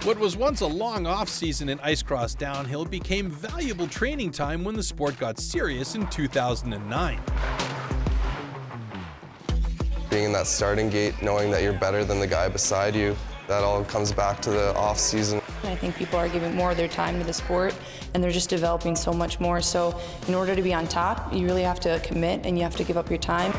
What was once a long off-season in ice cross downhill became valuable training time when the sport got serious in 2009. Being in that starting gate, knowing that you're better than the guy beside you, that all comes back to the off-season. I think people are giving more of their time to the sport, and they're just developing so much more. So in order to be on top, you really have to commit and you have to give up your time.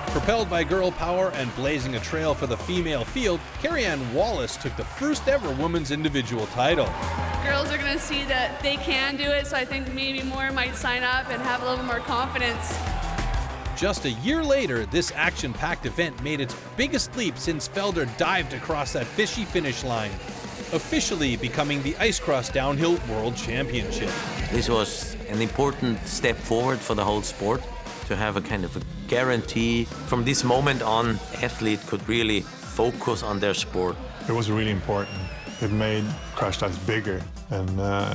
Propelled by girl power and blazing a trail for the female field, Carrie-Ann Wallace took the first ever women's individual title. Girls are going to see that they can do it, so I think maybe more might sign up and have a little more confidence. Just a year later, this action-packed event made its biggest leap since Felder dived across that fishy finish line, officially becoming the Ice Cross Downhill World Championship. This was an important step forward for the whole sport, to have a kind of a guarantee. From this moment on, athlete could really focus on their sport. It was really important. It made crash ice bigger, and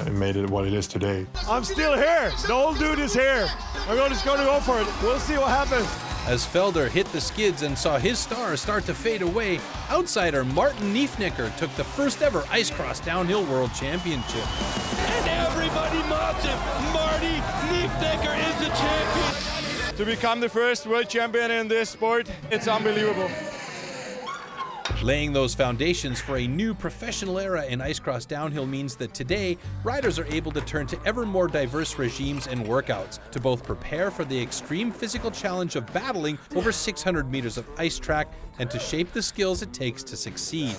it made it what it is today. I'm still here. The old dude is here. I'm just going to go for it. We'll see what happens. As Felder hit the skids and saw his star start to fade away, outsider Martin Niefnecker took the first ever Ice Cross Downhill World Championship. And everybody mobs him. Marty Niefnecker is the champion. To become the first world champion in this sport, it's unbelievable. Laying those foundations for a new professional era in ice cross downhill means that today, riders are able to turn to ever more diverse regimes and workouts to both prepare for the extreme physical challenge of battling over 600 meters of ice track and to shape the skills it takes to succeed.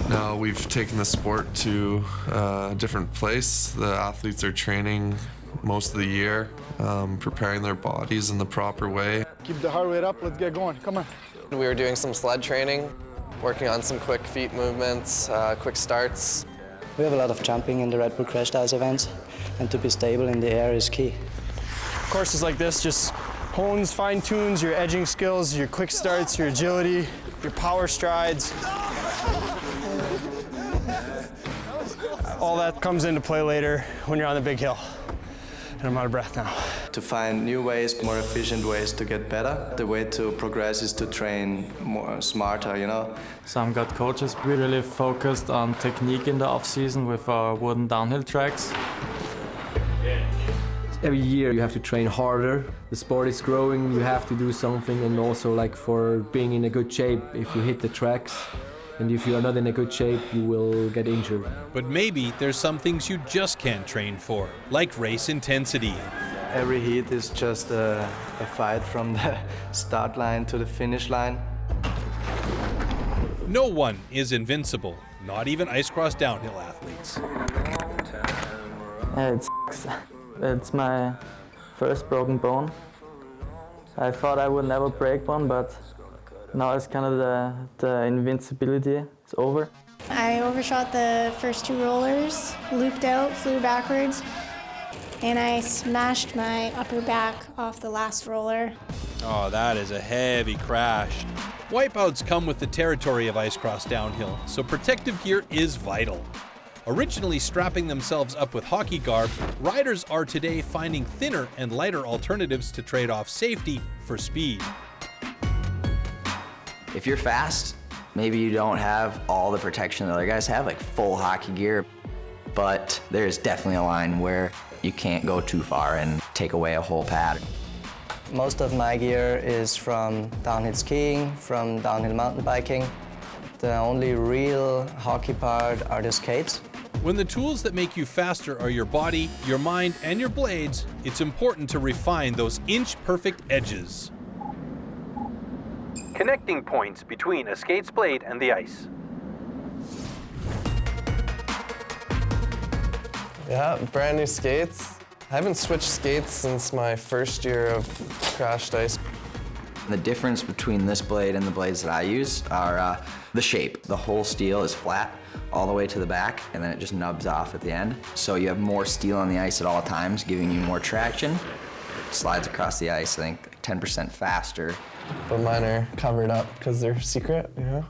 Now we've taken the sport to a different place. The athletes are training most of the year, preparing their bodies in the proper way. Keep the heart rate up. Let's get going. Come on. We were doing some sled training, working on some quick feet movements, quick starts. We have a lot of jumping in the Red Bull Crash Ice events, and to be stable in the air is key. Courses like this just hones, fine-tunes your edging skills, your quick starts, your agility, your power strides. All that comes into play later when you're on the big hill. And I'm out of breath now. To find new ways, more efficient ways to get better. The way to progress is to train more smarter, you know. Some got coaches. We really focused on technique in the off-season with our wooden downhill tracks. Every year you have to train harder. The sport is growing, you have to do something, and also like for being in a good shape, if you hit the tracks, and if you are not in a good shape, you will get injured. But maybe there's some things you just can't train for, like race intensity. Every heat is just a fight from the start line to the finish line. No one is invincible, not even ice cross downhill athletes. It's my first broken bone. I thought I would never break one, but now it's kind of the invincibility is over. I overshot the first two rollers, looped out, flew backwards, and I smashed my upper back off the last roller. Oh, that is a heavy crash. Wipeouts come with the territory of ice cross downhill, so protective gear is vital. Originally strapping themselves up with hockey garb, riders are today finding thinner and lighter alternatives to trade off safety for speed. If you're fast, maybe you don't have all the protection that other guys have, like full hockey gear, but there's definitely a line where you can't go too far and take away a whole pad. Most of my gear is from downhill skiing, from downhill mountain biking. The only real hockey part are the skates. When the tools that make you faster are your body, your mind, and your blades, it's important to refine those inch-perfect edges. Connecting points between a skate's blade and the ice. Yeah, brand new skates. I haven't switched skates since my first year of crashed ice. The difference between this blade and the blades that I use are the shape. The whole steel is flat all the way to the back, and then it just nubs off at the end. So you have more steel on the ice at all times, giving you more traction. It slides across the ice, I think, 10% faster. But mine are covered up because they're secret, you know?